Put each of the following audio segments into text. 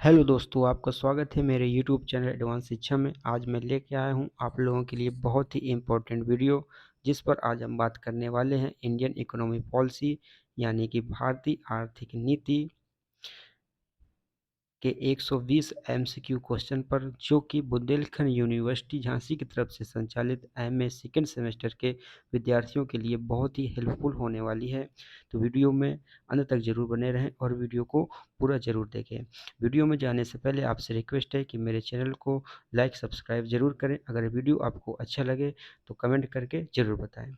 Hello दोस्तों, आपका स्वागत है मेरे यूट्यूब चैनल एडवांस शिक्षा में। आज मैं लेके आया हूँ आप लोगों के लिए बहुत ही इम्पोर्टेंट वीडियो, जिस पर आज हम बात करने वाले हैं इंडियन इकोनॉमी पॉलिसी यानी कि भारतीय आर्थिक नीति के 120 एमसीक्यू क्वेश्चन पर, जो कि बुंदेलखंड यूनिवर्सिटी झांसी की तरफ से संचालित एमए सेकेंड सेमेस्टर के विद्यार्थियों के लिए बहुत ही हेल्पफुल होने वाली है। तो वीडियो में अंत तक जरूर बने रहें और वीडियो को पूरा जरूर देखें। वीडियो में जाने से पहले आपसे रिक्वेस्ट है कि मेरे चैनल को लाइक सब्सक्राइब जरूर करें। अगर वीडियो आपको अच्छा लगे तो कमेंट करके जरूर बताएं।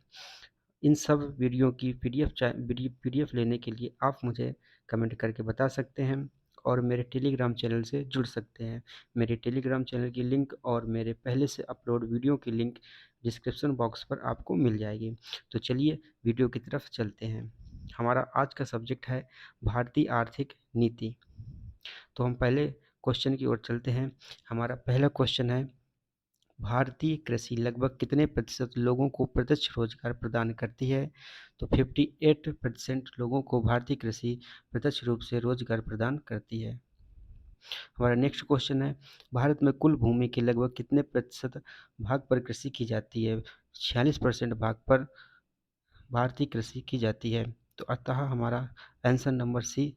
इन सब वीडियो की पीडीएफ लेने के लिए आप मुझे कमेंट करके बता सकते हैं और मेरे टेलीग्राम चैनल से जुड़ सकते हैं। मेरे टेलीग्राम चैनल की लिंक और मेरे पहले से अपलोड वीडियो की लिंक डिस्क्रिप्शन बॉक्स पर आपको मिल जाएगी। तो चलिए वीडियो की तरफ चलते हैं। हमारा आज का सब्जेक्ट है भारतीय आर्थिक नीति। तो हम पहले क्वेश्चन की ओर चलते हैं। हमारा पहला क्वेश्चन है, भारतीय कृषि लगभग कितने प्रतिशत लोगों को प्रत्यक्ष रोजगार प्रदान करती है? तो 58% लोगों को भारतीय कृषि प्रत्यक्ष रूप से रोजगार प्रदान करती है। हमारा नेक्स्ट क्वेश्चन है, भारत में कुल भूमि के लगभग कितने प्रतिशत भाग पर कृषि की जाती है? 46% भाग पर भारतीय कृषि की जाती है। तो अतः हमारा आंसर नंबर सी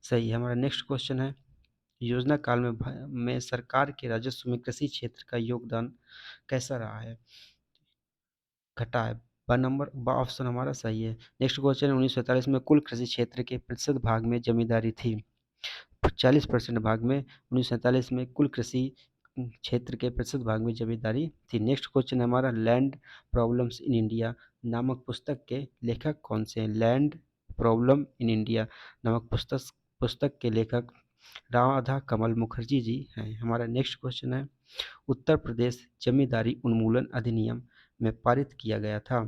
सही है। हमारा नेक्स्ट क्वेश्चन है, योजना काल में सरकार के राजस्व में कृषि क्षेत्र का योगदान कैसा रहा है? घटा है। ब ऑप्शन हमारा सही है। नेक्स्ट क्वेश्चन है, 1947 में कुल कृषि क्षेत्र के प्रतिशत भाग में जमींदारी थी? 40% भाग में 1947 में कुल कृषि क्षेत्र के प्रतिशत भाग में जमींदारी थी। नेक्स्ट क्वेश्चन है हमारा, लैंड प्रॉब्लम्स इन इंडिया नामक पुस्तक के लेखक कौन से हैं? लैंड प्रॉब्लम इन इंडिया नामक पुस्तक के लेखक राधा कमल मुखर्जी जी हैं। हमारा नेक्स्ट क्वेश्चन है, उत्तर प्रदेश जमींदारी उन्मूलन अधिनियम में पारित किया गया था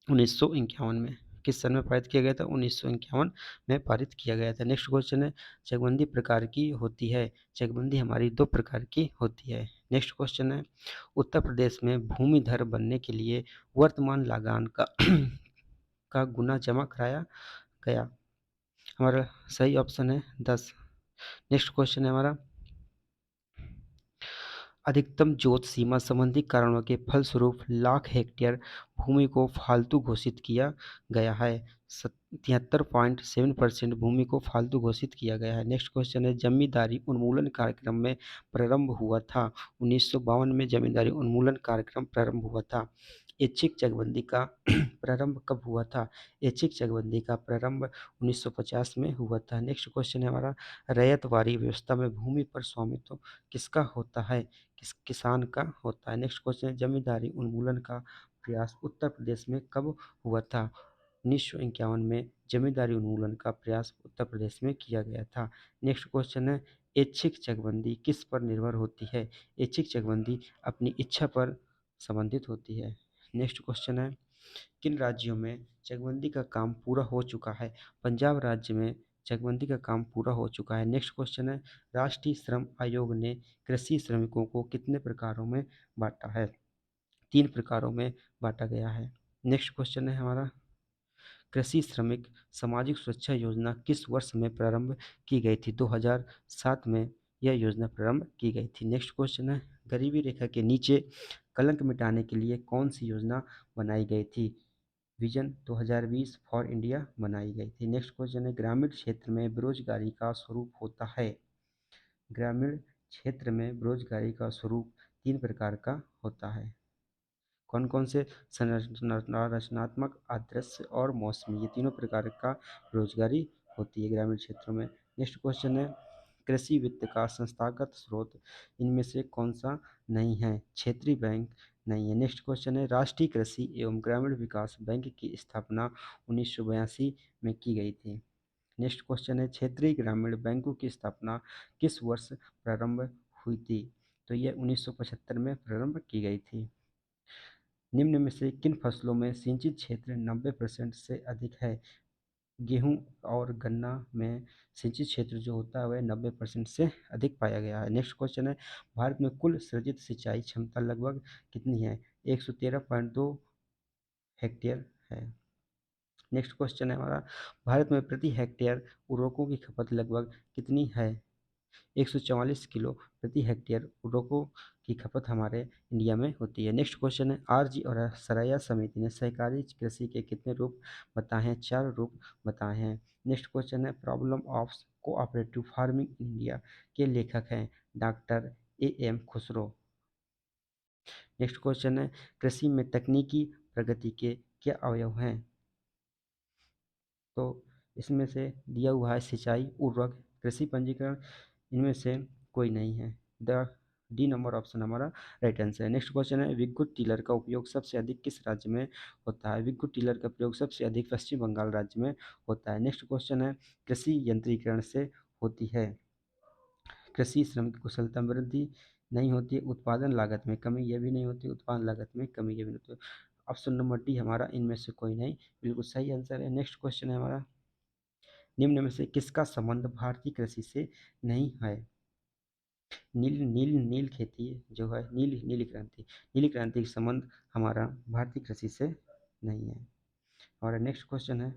1951 में? किस सन में पारित किया गया था? 1951 में पारित किया गया था। नेक्स्ट क्वेश्चन है, चकबंदी प्रकार की होती है? चकबंदी हमारी दो प्रकार की होती है। नेक्स्ट क्वेश्चन है, उत्तर प्रदेश में भूमिधर बनने के लिए वर्तमान लागान का का गुना जमा कराया गया? हमारा सही ऑप्शन है 10। नेक्स्ट क्वेश्चन है हमारा, अधिकतम जोत सीमा संबंधी कारणों के फलस्वरूप लाख हेक्टेयर भूमि को फालतू घोषित किया गया है? 73.7% भूमि को फालतू घोषित किया गया है। नेक्स्ट क्वेश्चन है, जमींदारी उन्मूलन कार्यक्रम में प्रारंभ हुआ था? 1952 में जमींदारी उन्मूलन कार्यक्रम प्रारंभ हुआ था। ऐच्छिक चकबंदी का प्रारंभ कब हुआ था? ऐच्छिक चकबंदी का प्रारंभ 1950 में हुआ था। नेक्स्ट क्वेश्चन है हमारा, रैयतवाड़ी व्यवस्था में भूमि पर स्वामित्व किसका होता है? किसान का होता है। नेक्स्ट क्वेश्चन है, जमींदारी उन्मूलन का प्रयास उत्तर प्रदेश में कब हुआ था? 1951 में जमींदारी उन्मूलन का प्रयास उत्तर प्रदेश में किया गया था। नेक्स्ट क्वेश्चन है, ऐच्छिक चकबंदी किस पर निर्भर होती है? ऐच्छिक चकबंदी अपनी इच्छा पर संबंधित होती है। नेक्स्ट क्वेश्चन है, किन राज्यों में चकबंदी का काम पूरा हो चुका है? पंजाब राज्य में चकबंदी का काम पूरा हो चुका है। नेक्स्ट क्वेश्चन है, राष्ट्रीय श्रम आयोग ने कृषि श्रमिकों को कितने प्रकारों में बांटा है? 3 प्रकारों में बांटा गया है। नेक्स्ट क्वेश्चन है हमारा, कृषि श्रमिक सामाजिक सुरक्षा योजना किस वर्ष में प्रारंभ की गई थी? 2007 में यह योजना प्रारंभ की गई थी। नेक्स्ट क्वेश्चन है, गरीबी रेखा के नीचे कलंक मिटाने के लिए कौन सी योजना बनाई गई थी? विजन 2020 फॉर इंडिया बनाई गई थी। नेक्स्ट क्वेश्चन है, ग्रामीण क्षेत्र में बेरोजगारी का स्वरूप होता है? ग्रामीण क्षेत्र में बेरोजगारी का स्वरूप 3 प्रकार का होता है। कौन कौन से? संरचनात्मक, आदर्श और मौसमी, ये तीनों प्रकार का बेरोजगारी होती है ग्रामीण क्षेत्रों में। नेक्स्ट क्वेश्चन है, कृषि वित्त का संस्थागत स्रोत इनमें से कौन सा नहीं है? क्षेत्रीय बैंक नहीं है। नेक्स्ट क्वेश्चन है, राष्ट्रीय कृषि एवं ग्रामीण विकास बैंक की स्थापना 1982 में की गई थी। नेक्स्ट क्वेश्चन है, क्षेत्रीय ग्रामीण बैंकों की स्थापना किस वर्ष प्रारंभ हुई थी? तो यह 1975 में प्रारंभ की गई थी। निम्न में से किन फसलों में सिंचित क्षेत्र 90% से अधिक है? गेहूं और गन्ना में सिंचित क्षेत्र जो होता है वह 90% से अधिक पाया गया है। नेक्स्ट क्वेश्चन है, भारत में कुल सृजित सिंचाई क्षमता लगभग कितनी है? 113.2 हेक्टेयर है। नेक्स्ट क्वेश्चन है हमारा, भारत में प्रति हेक्टेयर उर्वरकों की खपत लगभग कितनी है? 144 किलो प्रति हेक्टेयर उर्वरकों की खपत हमारे इंडिया में होती है। नेक्स्ट क्वेश्चन है, आरजी और सराया समिति ने सहकारी कृषि के कितने रूप बताए हैं? 4 रूप बताए हैं। नेक्स्ट क्वेश्चन है, problem of cooperative farming in India के लेखक हैं doctor M Khusro. Next question है, कृषि में तकनीकी प्रगति के क्या अवयव हैं? तो इसमें से दिया हुआ है सिंचाई, उर्वरक, कृषि पंजीकरण, इनमें से कोई नहीं है। द डी नंबर ऑप्शन हमारा राइट आंसर है। नेक्स्ट क्वेश्चन है, विद्युत टीलर का उपयोग सबसे अधिक किस राज्य में होता है? विद्युत टीलर का प्रयोग सबसे अधिक पश्चिम बंगाल राज्य में होता है। नेक्स्ट क्वेश्चन है, कृषि यंत्रीकरण से होती है कृषि श्रमिक कुशलता में वृद्धि, नहीं होती है उत्पादन लागत में कमी, यह भी नहीं होती उत्पादन लागत में कमी, यह भी नहीं होती। ऑप्शन नंबर डी हमारा इनमें से कोई नहीं बिल्कुल सही आंसर है। नेक्स्ट क्वेश्चन है हमारा, निम्न में से किसका संबंध भारतीय कृषि से नहीं है? नील नील नील खेती जो है, नीली क्रांति का संबंध हमारा भारतीय कृषि से नहीं है। और नेक्स्ट क्वेश्चन है,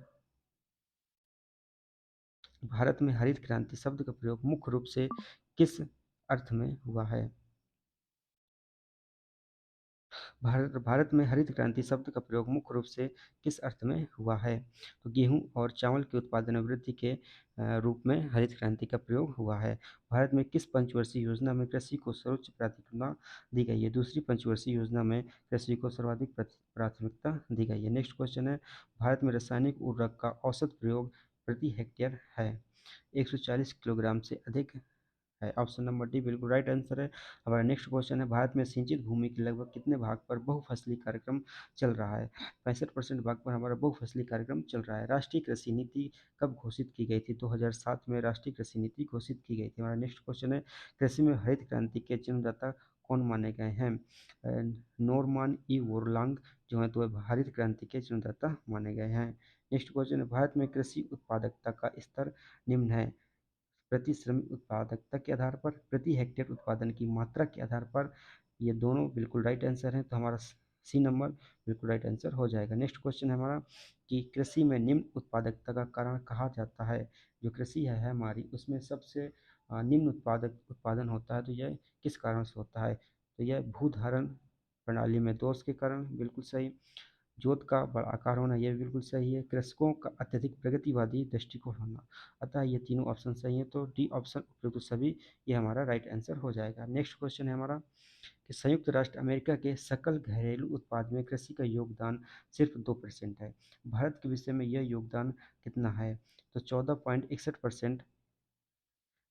भारत में हरित क्रांति शब्द का प्रयोग मुख्य रूप से किस अर्थ में हुआ है? भारत में हरित क्रांति शब्द का प्रयोग मुख्य रूप से किस अर्थ में हुआ है? तो गेहूं और चावल के उत्पादन में वृद्धि के रूप में हरित क्रांति का प्रयोग हुआ है। भारत में किस पंचवर्षीय योजना में कृषि को सर्वोच्च प्राथमिकता दी गई है? दूसरी पंचवर्षीय योजना में कृषि को सर्वाधिक प्राथमिकता दी गई है। नेक्स्ट क्वेश्चन है, भारत में रासायनिक उर्वरक का औसत प्रयोग प्रति हेक्टेयर है? 140 किलोग्राम से अधिक है। ऑप्शन नंबर डी बिल्कुल राइट आंसर है। हमारा नेक्स्ट क्वेश्चन है, भारत में सिंचित भूमि के लगभग कितने भाग पर बहुफसली कार्यक्रम चल रहा है? 65% भाग पर हमारा बहुफसली कार्यक्रम चल रहा है। राष्ट्रीय कृषि नीति कब घोषित की गई थी? 2007 में राष्ट्रीय कृषि नीति घोषित की गई थी। हमारा नेक्स्ट क्वेश्चन है, कृषि में हरित क्रांति के जन्मदाता कौन माने गए हैं? नॉर्मन ई वोरलांग जो है तो हरित क्रांति के जन्मदाता माने गए हैं। नेक्स्ट क्वेश्चन है, भारत में कृषि उत्पादकता का स्तर निम्न है प्रति श्रमिक उत्पादकता के आधार पर, प्रति हेक्टेयर उत्पादन की मात्रा के आधार पर, ये दोनों बिल्कुल राइट आंसर हैं। तो हमारा सी नंबर बिल्कुल राइट आंसर हो जाएगा। नेक्स्ट क्वेश्चन है हमारा कि कृषि में निम्न उत्पादकता का कारण कहा जाता है? जो कृषि है हमारी उसमें सबसे निम्न उत्पादन होता है, तो यह किस कारण से होता है? तो यह भूधारण प्रणाली में दोष के कारण, बिल्कुल सही। जोत का बड़ा आकार होना, यह भी बिल्कुल सही है। कृषकों का अत्यधिक प्रगतिवादी दृष्टिकोण होना, अतः ये तीनों ऑप्शन सही है। तो डी ऑप्शन उपयुक्त सभी, ये हमारा राइट आंसर हो जाएगा। नेक्स्ट क्वेश्चन है हमारा कि संयुक्त राष्ट्र अमेरिका के सकल घरेलू उत्पाद में कृषि का योगदान सिर्फ 2% है। भारत के विषय में यह योगदान कितना है? तो 14.61%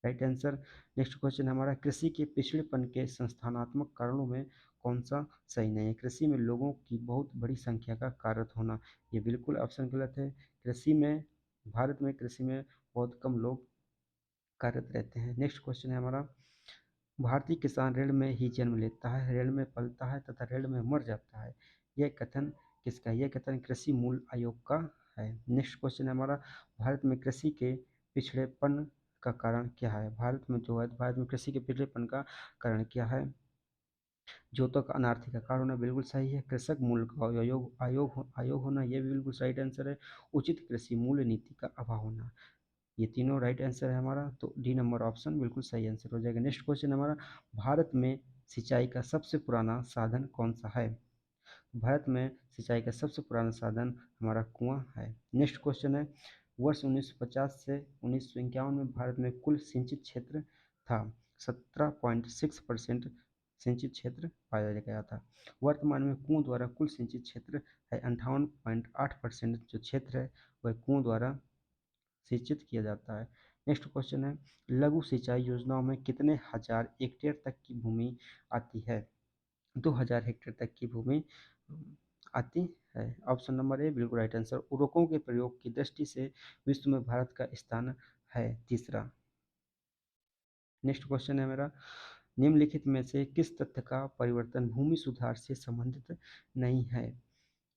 राइट आंसर। नेक्स्ट क्वेश्चन हमारा, कृषि के पिछड़ेपन के संस्थानात्मक कारणों में कौन सा सही नहीं है? कृषि में लोगों की बहुत बड़ी संख्या का कार्यरत होना, ये बिल्कुल ऑप्शन गलत है। कृषि में भारत में कृषि में बहुत कम लोग कार्यरत रहते हैं। नेक्स्ट क्वेश्चन है हमारा, भारतीय किसान ऋण में ही जन्म लेता है, ऋण में पलता है तथा ऋण में मर जाता है, यह कथन किसका है? यह कथन कृषि मूल आयोग का है। नेक्स्ट क्वेश्चन है हमारा, भारत में कृषि के पिछड़ेपन का कारण क्या है? भारत में कृषि के पिछड़ेपन का कारण क्या है? जोतों का अनार्थिक आकार होना, बिल्कुल सही है। कृषक मूल्य का आयोग होना, यह भी बिल्कुल राइट आंसर है। उचित कृषि मूल्य नीति का अभाव होना, ये तीनों राइट आंसर है हमारा। तो डी नंबर ऑप्शन बिल्कुल सही आंसर हो जाएगा। नेक्स्ट क्वेश्चन हमारा, भारत में सिंचाई का सबसे पुराना साधन कौन सा है? भारत में सिंचाई का सबसे पुराना साधन हमारा कुआं है। नेक्स्ट क्वेश्चन है, वर्ष 1950 से 1951 में भारत में कुल सिंचित क्षेत्र था 17.6% सिंचित क्षेत्र पाया गया था। वर्तमान में कुओं द्वारा कुल सिंचित क्षेत्र है 58.8%, जो क्षेत्र है वह कुओं द्वारा सिंचित किया जाता है। नेक्स्ट क्वेश्चन है, लघु सिंचाई योजनाओं में कितने हजार हेक्टेयर तक की भूमि आती है? 2000 हेक्टेयर तक की भूमि आती है। ऑप्शन नंबर ए बिल्कुल राइट आंसर। उर्वरकों के प्रयोग की दृष्टि से विश्व में भारत का स्थान है तीसरा। नेक्स्ट क्वेश्चन है मेरा, निम्नलिखित में से किस तथ्य का परिवर्तन भूमि सुधार से संबंधित नहीं है?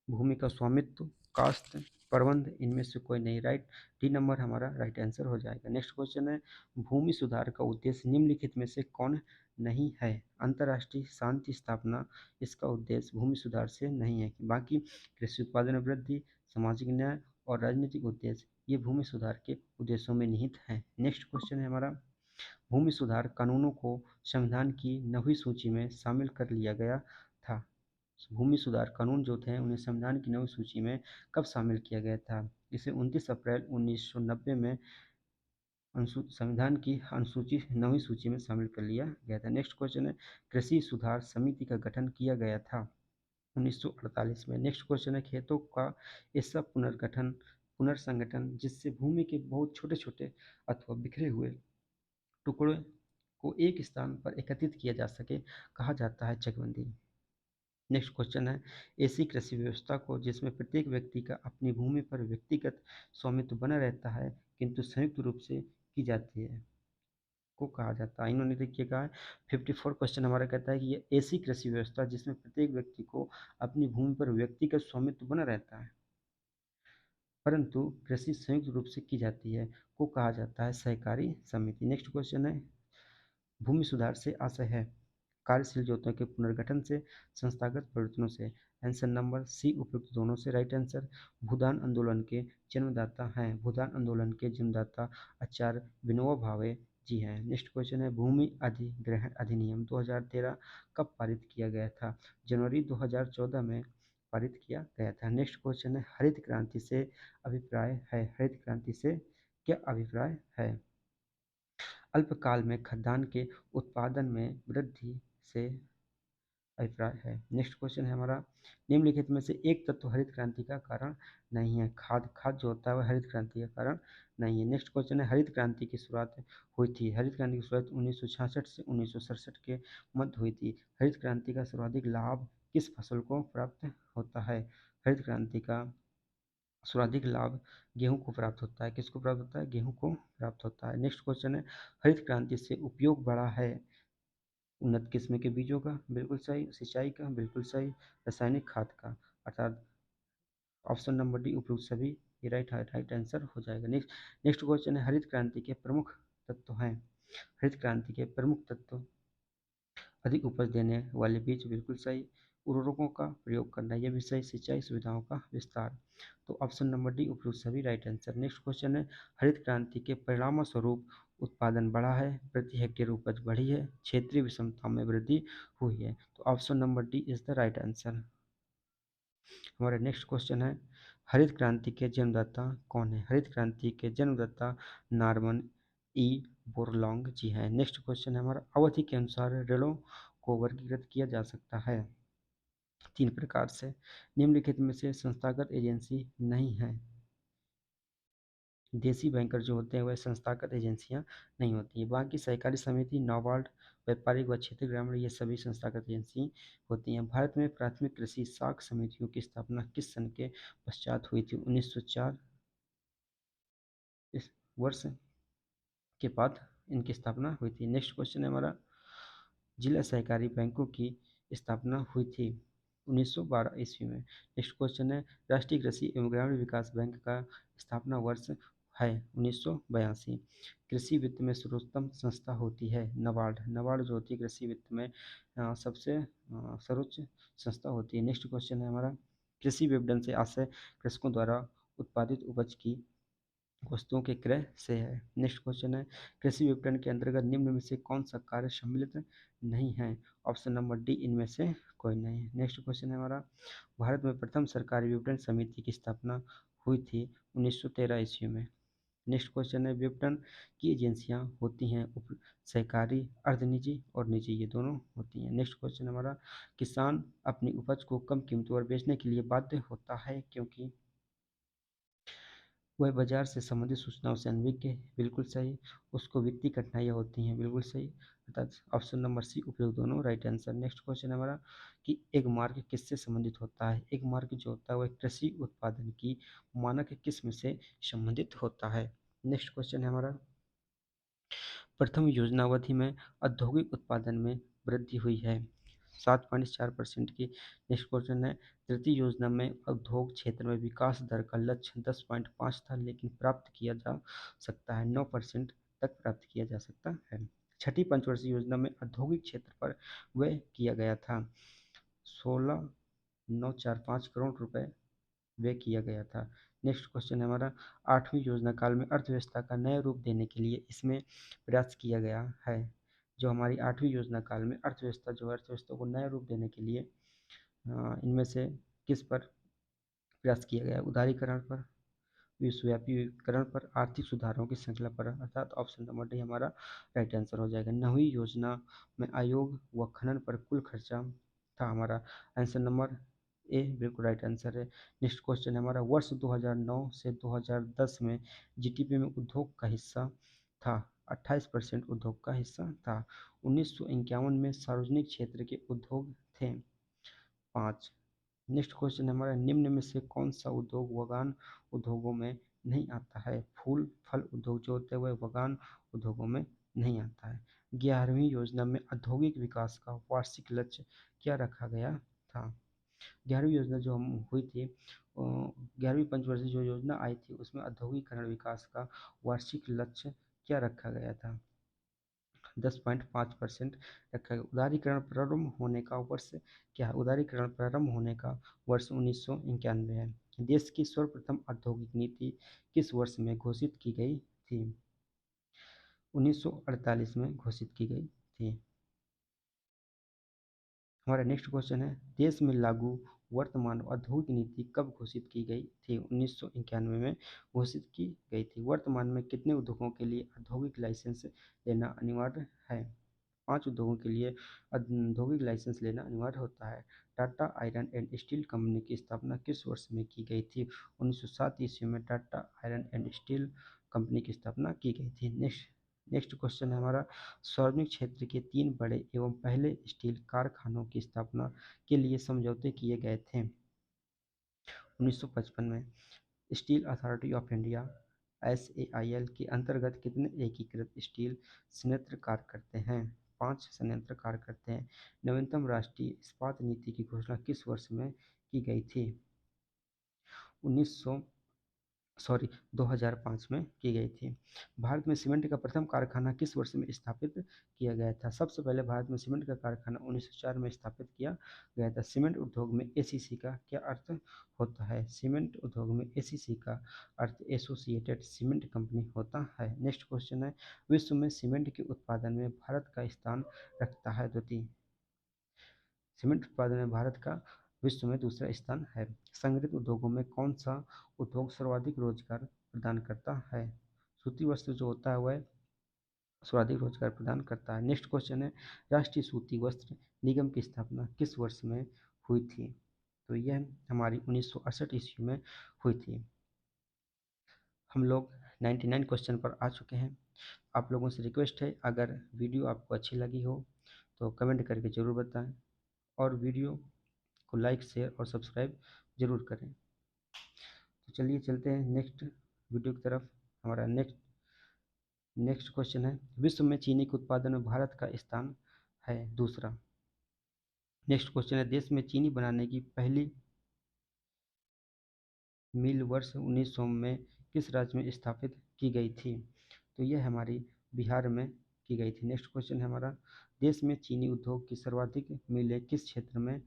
भूमि का स्वामित्व, कास्ट, प्रबंध, इनमें से कोई नहीं। राइट, डी नंबर हमारा राइट आंसर हो जाएगा। नेक्स्ट क्वेश्चन है, भूमि सुधार का उद्देश्य निम्नलिखित में से कौन नहीं है? अंतर्राष्ट्रीय शांति स्थापना इसका उद्देश्य भूमि सुधार से नहीं है। बाकी कृषि उत्पादन में वृद्धि, सामाजिक न्याय और राजनीतिक उद्देश्य ये भूमि सुधार के उद्देश्यों में निहित हैं। नेक्स्ट क्वेश्चन है हमारा, भूमि सुधार कानूनों को संविधान की 9वीं सूची में शामिल कर लिया गया था। भूमि सुधार कानून जो थे उन्हें संविधान की 9वीं सूची में कब शामिल किया गया था? इसे 29 अप्रैल 1990 में संविधान की अनुसूची 9वीं सूची में शामिल कर लिया गया था। नेक्स्ट क्वेश्चन है, कृषि सुधार समिति का गठन किया गया था 1948 में। नेक्स्ट क्वेश्चन है, खेतों का ऐसा पुनर्संगठन जिससे भूमि के बहुत छोटे छोटे अथवा बिखरे हुए टुकड़े को एक स्थान पर एकत्रित किया जा सके कहा जाता है चकबंदी। नेक्स्ट क्वेश्चन है, ऐसी कृषि व्यवस्था को जिसमें प्रत्येक व्यक्ति का अपनी भूमि पर व्यक्तिगत स्वामित्व बना रहता है किंतु संयुक्त रूप से की जाती है को कहा जाता है। इन्होंने देखिए कहा है 54 क्वेश्चन हमारा कहता है कि ये ऐसी कृषि व्यवस्था जिसमें प्रत्येक व्यक्ति को अपनी भूमि पर व्यक्तिगत स्वामित्व बना रहता है परंतु कृषि संयुक्त रूप से की जाती है को कहा जाता है सहकारी समिति। नेक्स्ट क्वेश्चन है, भूमि सुधार से आशय है कार्यशील जोतों के पुनर्गठन से, संस्थागत परिवर्तनों से। आंसर नंबर सी उपयुक्त दोनों से राइट आंसर। भूदान आंदोलन के जन्मदाता हैं, भूदान आंदोलन के जन्मदाता आचार्य विनोबा भावे जी हैं। नेक्स्ट क्वेश्चन है, भूमि अधिग्रहण अधिनियम 2013 कब पारित किया गया था? जनवरी 2014 में पारित किया गया था। नेक्स्ट क्वेश्चन है, हरित क्रांति से अभिप्राय है, हरित क्रांति से क्या अभिप्राय है? अल्पकाल में खाद्यान्न के उत्पादन में वृद्धि से अभिप्राय है। नेक्स्ट क्वेश्चन है हमारा, निम्नलिखित में से एक तत्व हरित क्रांति का कारण नहीं है। खाद जो होता है वह हरित क्रांति का कारण नहीं है। नेक्स्ट क्वेश्चन है, हरित क्रांति की शुरुआत हुई थी, हरित क्रांति की शुरुआत 1966 से 1967 के मध्य हुई थी। हरित क्रांति का सर्वाधिक लाभ किस फसल को प्राप्त होता है? हरित क्रांति का सर्वाधिक लाभ गेहूं को प्राप्त होता है। किसको प्राप्त होता है? गेहूं को प्राप्त होता है। नेक्स्ट क्वेश्चन है, हरित क्रांति से उपयोग बढ़ा है उन्नत किस्म के बीजों का, बिल्कुल सही। सिंचाई का, बिल्कुल सही। रासायनिक खाद का, अर्थात ऑप्शन नंबर डी उपयुक्त सभी, ये राइट आंसर हो जाएगा। नेक्स्ट क्वेश्चन है, हरित क्रांति के प्रमुख तत्व हैं। हरित क्रांति के प्रमुख तत्व अधिक उपज देने वाले बीज, बिल्कुल सही। उर्वरकों का प्रयोग करना, यह भी सही। सिंचाई सुविधाओं का विस्तार, तो ऑप्शन नंबर डी उपयुक्त सभी राइट आंसर। नेक्स्ट क्वेश्चन है, हरित क्रांति के परिणाम स्वरूप उत्पादन बढ़ा है, प्रति हेक्टेयर उपज बढ़ी है, क्षेत्रीय विषमता में वृद्धि हुई है, तो option number D is the right answer. हमारा नेक्स्ट क्वेश्चन है, हरित क्रांति के जन्मदाता कौन है? हरित क्रांति के जन्मदाता नॉर्मन ई बोरलॉन्ग जी हैं। नेक्स्ट क्वेश्चन है हमारा, अवधि के अनुसार ऋणों को वर्गीकृत किया जा सकता है 3 प्रकार से, निम्नलिखित में से संस्थागत एजेंसी नहीं है। देसी बैंकर जो होते हैं वह संस्थागत एजेंसियां नहीं होती हैं। बाकी सहकारी समिति, नाबार्ड, व्यापारिक व क्षेत्रीय ग्रामीण, ये सभी संस्थागत एजेंसी होती हैं। भारत में प्राथमिक कृषि साख समितियों की स्थापना किस सन के पश्चात हुई थी? 1904 इस वर्ष के बाद इनकी स्थापना हुई थी। नेक्स्ट क्वेश्चन है हमारा, जिला सहकारी बैंकों की स्थापना हुई थी 1912 ईस्वी में। नेक्स्ट क्वेश्चन है, राष्ट्रीय कृषि एवं ग्रामीण विकास बैंक का स्थापना वर्ष है 1982। कृषि वित्त में सर्वोत्तम संस्था होती है नबार्ड, नबार्ड जो होती है कृषि वित्त में सबसे सर्वोच्च संस्था होती है। नेक्स्ट क्वेश्चन है हमारा, कृषि विपणन से आशय कृषकों द्वारा उत्पादित उपज की वस्तुओं के क्रय से है। नेक्स्ट क्वेश्चन है, कृषि विपणन के अंतर्गत निम्न में से कौन सा कार्य सम्मिलित नहीं है? ऑप्शन नंबर डी इनमें से कोई नहीं है। नेक्स्ट क्वेश्चन है हमारा, भारत में प्रथम सरकारी विपणन समिति की स्थापना हुई थी 1913 ईस्वी में। नेक्स्ट क्वेश्चन है, विपणन की एजेंसियां होती हैं सहकारी, अर्धनिजी और निजी, ये दोनों होती हैं। नेक्स्ट क्वेश्चन हमारा, किसान अपनी उपज को कम कीमतों पर बेचने के लिए बाध्य होता है क्योंकि वह बाजार से संबंधित सूचनाओं से अनभिज्ञ है, बिल्कुल सही। उसको वित्तीय कठिनाइयाँ होती हैं, बिल्कुल सही। अर्थात ऑप्शन नंबर सी उपयोग दोनों राइट आंसर। नेक्स्ट क्वेश्चन हमारा, कि एक मार्ग किससे संबंधित होता है? एक मार्ग जो होता है वह कृषि उत्पादन की मानक किस्म से संबंधित होता है। नेक्स्ट क्वेश्चन है हमारा, प्रथम योजनावधि में औद्योगिक उत्पादन में वृद्धि हुई है 7.4% की। नेक्स्ट क्वेश्चन है, तृतीय योजना में उद्योग क्षेत्र में विकास दर का लक्ष्य 10.5 था लेकिन प्राप्त किया जा सकता है 9% तक प्राप्त किया जा सकता है। छठी पंचवर्षीय योजना में औद्योगिक क्षेत्र पर व्यय किया गया था 16,945 करोड़ रुपए व्यय किया गया था। नेक्स्ट क्वेश्चन है हमारा, 8वीं योजना काल में अर्थव्यवस्था का नया रूप देने के लिए इसमें प्रयास किया गया है। जो हमारी 8वीं योजना काल में अर्थव्यवस्था जो है, अर्थव्यवस्था को नया रूप देने के लिए इनमें से किस पर प्रयास किया गया है? उदारीकरण पर, विश्वव्यापी विकरण पर, आर्थिक सुधारों की श्रृंखला पर, अर्थात ऑप्शन नंबर डी हमारा राइट आंसर हो जाएगा। 9वीं योजना में आयोग व खनन पर कुल खर्चा था हमारा आंसर नंबर ए बिल्कुल राइट आंसर है। नेक्स्ट क्वेश्चन है हमारा, वर्ष 2009 से 2010 में जीडीपी में उद्योग का हिस्सा था 28% उद्योग का हिस्सा था। 1951 में सार्वजनिक क्षेत्र के उद्योग थे 5। नेक्स्ट क्वेश्चन है हमारा, निम्न में से कौन सा उद्योग वगान उद्योगों में नहीं आता है? फूल फल उद्योग जो होते हैं वह वगान उद्योगों में नहीं आता है। 11वीं योजना में औद्योगिक विकास का वार्षिक लक्ष्य क्या रखा गया था? 11वीं योजना जो हम हुई थी, 11वीं पंचवर्षीय जो योजना आई थी उसमें औद्योगिकरण विकास का वार्षिक लक्ष्य क्या रखा गया था? 10.5% रखा गया। उदारीकरण प्रारंभ होने का वर्ष क्या है? उदारीकरण प्रारंभ होने का वर्ष 1991 है। देश की सर्वप्रथम औद्योगिक नीति किस वर्ष में घोषित की गई थी? 1948 में घोषित की गई थी। हमारा नेक्स्ट क्वेश्चन है, देश में लागू वर्तमान औद्योगिक नीति कब घोषित की गई थी? 1991 में घोषित की गई थी। वर्तमान में कितने उद्योगों के लिए औद्योगिक लाइसेंस लेना अनिवार्य है? 5 उद्योगों के लिए औद्योगिक लाइसेंस लेना अनिवार्य होता है। Tata iron and steel company की स्थापना किस वर्ष में की गई थी? 1907 ईस्वी में Tata iron and steel company की स्थापना की गई थी। नेक्स्ट क्वेश्चन है हमारा, सार्वजनिक क्षेत्र के 3 बड़े एवं पहले स्टील कारखानों की स्थापना के लिए समझौते किए गए थे 1955 में। Steel authority of India SAIL के अंतर्गत कितने एकीकृत स्टील संयंत्र कार्य करते हैं? 5 संयंत्र कार्य करते हैं। नवीनतम राष्ट्रीय इस्पात नीति की घोषणा किस वर्ष में की गई थी? 2005 में की गई थी। भारत में सीमेंट का प्रथम कारखाना किस वर्ष में स्थापित किया गया था? सबसे पहले भारत में सीमेंट का कारखाना 1904 में स्थापित किया गया था। सीमेंट उद्योग में ACC का क्या अर्थ होता है? सीमेंट उद्योग में ACC का अर्थ एसोसिएटेड सीमेंट कंपनी होता है। नेक्स्ट क्वेश्चन है, विश्व में सीमेंट के उत्पादन में भारत का स्थान रखता है द्वितीय। सीमेंट उत्पादन में भारत का विश्व में दूसरा स्थान है। संगठित उद्योगों में कौन सा उद्योग सर्वाधिक रोजगार प्रदान करता है? सूती वस्त्र जो होता है वह सर्वाधिक रोजगार प्रदान करता है। नेक्स्ट क्वेश्चन है, राष्ट्रीय सूती वस्त्र निगम की स्थापना किस वर्ष में हुई थी? तो यह हमारी 1968 ईस्वी में हुई थी। हम लोग 99 क्वेश्चन पर आ चुके हैं। आप लोगों से रिक्वेस्ट है, अगर वीडियो आपको अच्छी लगी हो तो कमेंट करके ज़रूर बताएं और वीडियो को लाइक शेयर और सब्सक्राइब जरूर करें। तो चलिए चलते हैं नेक्स्ट वीडियो की तरफ। हमारा नेक्स्ट क्वेश्चन है, विश्व में चीनी के उत्पादन में भारत का स्थान है दूसरा। नेक्स्ट क्वेश्चन है, देश में चीनी बनाने की पहली मिल वर्ष 1900 में किस राज्य में स्थापित की गई थी? तो यह हमारी बिहार में की गई थी। नेक्स्ट क्वेश्चन है हमारा, देश में चीनी उद्योग की सर्वाधिक मिलें किस क्षेत्र में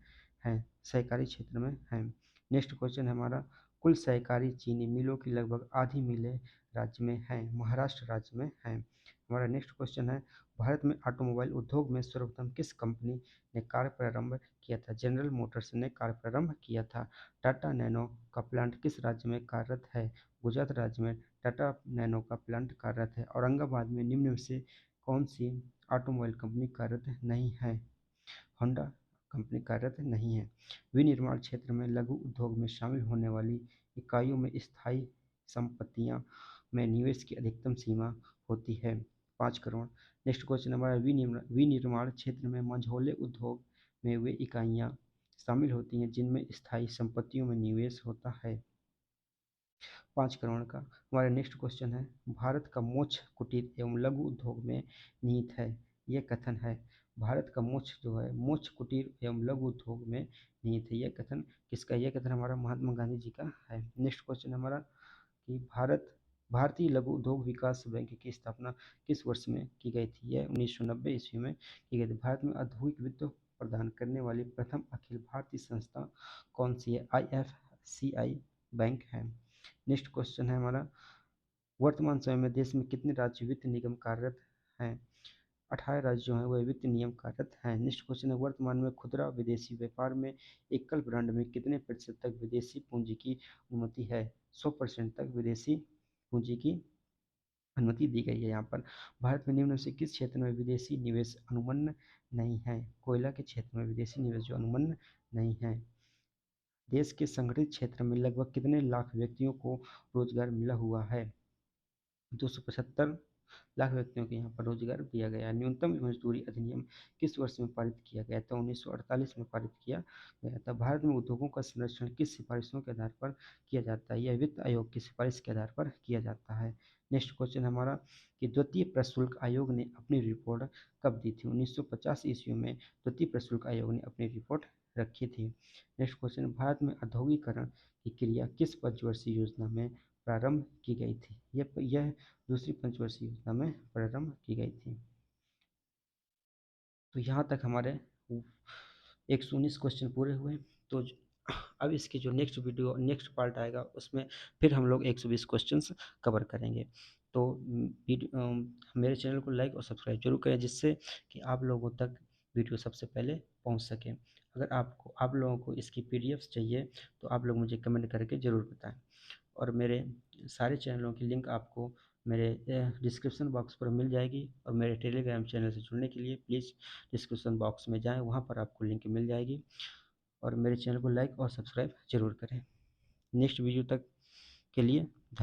हैं? सहकारी क्षेत्र में हैं। नेक्स्ट क्वेश्चन है हमारा, कुल सहकारी चीनी मिलों की लगभग आधी मिलें राज्य में हैं, महाराष्ट्र राज्य में हैं। हमारा नेक्स्ट क्वेश्चन है, भारत में ऑटोमोबाइल उद्योग में सर्वप्रथम किस कंपनी ने कार्य प्रारंभ किया था? जनरल मोटर्स ने कार्य प्रारंभ किया था। टाटा नैनो का प्लांट किस राज्य में कार्यरत है? गुजरात राज्य में टाटा नैनो का प्लांट कार्यरत है। औरंगाबाद में निम्न में से कौन सी ऑटोमोबाइल कंपनी कार्यरत नहीं है? होंडा कंपनी कार्यरत नहीं है। विनिर्माण क्षेत्र में लघु उद्योग में शामिल होने वाली इकाइयों में स्थायी संपत्तियां में निवेश की अधिकतम सीमा होती है 5 करोड़। नेक्स्ट क्वेश्चन हमारा, विनिर्माण क्षेत्र में मझोले उद्योग में वे इकाइयां शामिल होती हैं जिनमें स्थायी संपत्तियों में निवेश होता है 5 करोड़ का। हमारा नेक्स्ट क्वेश्चन है, भारत का मोक्ष कुटीर एवं लघु उद्योग में निहित है, यह कथन है। भारत का मोक्ष जो है, मोक्ष कुटीर एवं लघु उद्योग में निहित है, यह कथन किसका? यह कथन हमारा महात्मा गांधी जी का है। नेक्स्ट क्वेश्चन हमारा कि भारतीय लघु उद्योग विकास बैंक की स्थापना किस वर्ष में की गई थी? यह 1990 ईस्वी में की गई थी। भारत में औद्योगिक वित्त प्रदान करने वाली प्रथम अखिल भारतीय संस्था कौन सी है? IFCI बैंक है। नेक्स्ट क्वेश्चन है हमारा, वर्तमान समय में देश में कितने राज्य वित्त निगम कार्यरत हैं? 18 राज्य जो हैं वह वित्त नियम कार्यरत हैं। नेक्स्ट क्वेश्चन है, वर्तमान में खुदरा विदेशी व्यापार में एकल ब्रांड में कितने प्रतिशत तक विदेशी पूंजी की अनुमति है? 100% तक विदेशी पूंजी की अनुमति दी गई है यहाँ पर। भारत में निम्न में से किस क्षेत्र में विदेशी निवेश अनुमन्य नहीं है? कोयला के क्षेत्र में विदेशी निवेश जो अनुमन्य नहीं है। देश के संगठित क्षेत्र में लगभग कितने लाख व्यक्तियों को रोजगार मिला हुआ है? 275 लाख व्यक्तियों को यहाँ पर रोजगार दिया गया है। न्यूनतम मजदूरी अधिनियम किस वर्ष में पारित किया गया था? 1948 में पारित किया गया था। भारत में उद्योगों का संरक्षण किस सिफारिशों के आधार पर किया जाता है? यह वित्त आयोग की सिफारिश के आधार पर किया जाता है। नेक्स्ट क्वेश्चन हमारा कि द्वितीय प्रशुल्क आयोग ने अपनी रिपोर्ट कब दी थी? 1950 ईस्वी में द्वितीय प्रशुल्क आयोग ने अपनी रिपोर्ट रखी थी। नेक्स्ट क्वेश्चन, भारत में औद्योगिकरण की क्रिया किस पंचवर्षीय योजना में प्रारंभ की गई थी? यह दूसरी पंचवर्षीय योजना में प्रारंभ की गई थी। तो यहाँ तक हमारे 119 क्वेश्चन पूरे हुए। तो अब इसके जो नेक्स्ट पार्ट आएगा उसमें फिर हम लोग 120 क्वेश्चंस कवर करेंगे। तो मेरे चैनल को लाइक और सब्सक्राइब जरूर करें, जिससे कि आप लोगों तक वीडियो सबसे पहले पहुंच सके। अगर आप लोगों को इसकी पीडीएफ्स चाहिए तो आप लोग मुझे कमेंट करके ज़रूर बताएं। और मेरे सारे चैनलों की लिंक आपको मेरे डिस्क्रिप्शन बॉक्स पर मिल जाएगी। और मेरे टेलीग्राम चैनल से जुड़ने के लिए प्लीज़ डिस्क्रिप्शन बॉक्स में जाएं, वहाँ पर आपको लिंक मिल जाएगी। और मेरे चैनल को लाइक और सब्सक्राइब ज़रूर करें। नेक्स्ट वीडियो तक के लिए धन्यवाद।